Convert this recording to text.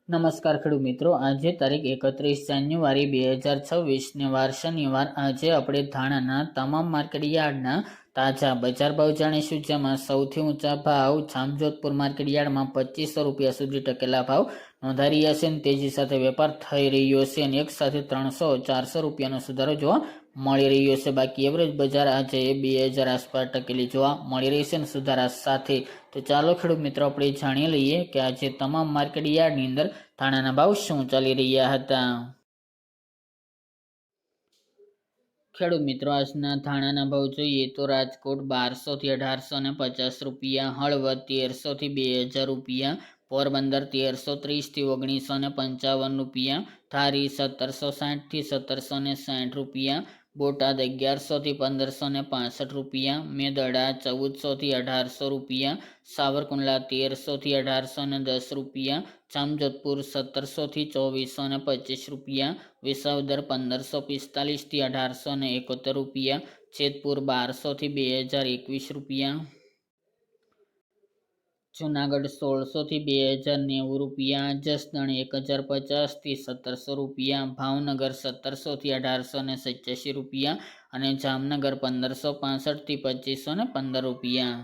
નમસ્કાર ખેડૂત મિત્રો, આજે તારીખ 31 જાન્યુઆરી 2026 વાર શનિવાર. આજે આપણે ધાણાના તમામ માર્કેટ યાર્ડના તાજા બજાર ભાવ જાણીશું, જેમાં સૌથી ઊંચા ભાવ જામજોધપુર માર્કેટ યાર્ડમાં 2500 રૂપિયા સુધી ટકેલા ભાવ નોંધાઈ રહ્યા છે. તેજી સાથે વેપાર થઈ રહ્યો છે અને એક સાથે 300-400 રૂપિયાનો સુધારો જોવા મળી રહ્યો છે. બાકી એવરેજ બજાર આજે 2000 આસપાસ ટકેલી જોવા મળી રહી છે અને સુધારા સાથે. તો ચાલો ખેડૂત મિત્રો, આપણે જાણી લઈએ કે આજે તમામ માર્કેટ યાર્ડની અંદર ધાણાના ભાવ શું ચાલી રહ્યા હતા. ખેડૂત મિત્રો, આજના ધાણાના ભાવ જોઈએ તો રાજકોટ 1200 થી 1850 રૂપિયા, હળવદ 1300 થી 2000 રૂપિયા, પોરબંદર 1330 થી 1955 રૂપિયા, ધારી 1760 થી 1760 રૂપિયા, બોટાદ 1100 થી 1565 રૂપિયા, મેદડા 1400 થી 1800 રૂપિયા, સાવરકુંડલા 1300 થી 1810 રૂપિયા, જામજોધપુર 1700 થી 2425 રૂપિયા, વિસાવદર 1545 થી 1871 રૂપિયા, જેતપુર 1200 થી 2021 રૂપિયા, જુનાગઢ 1600 થી 2090 રૂપિયા, જસદણ 1050 થી 1700 રૂપિયા, ભાવનગર 1700 થી 1887 રૂપિયા અને જામનગર 1565 થી 2515 રૂપિયા.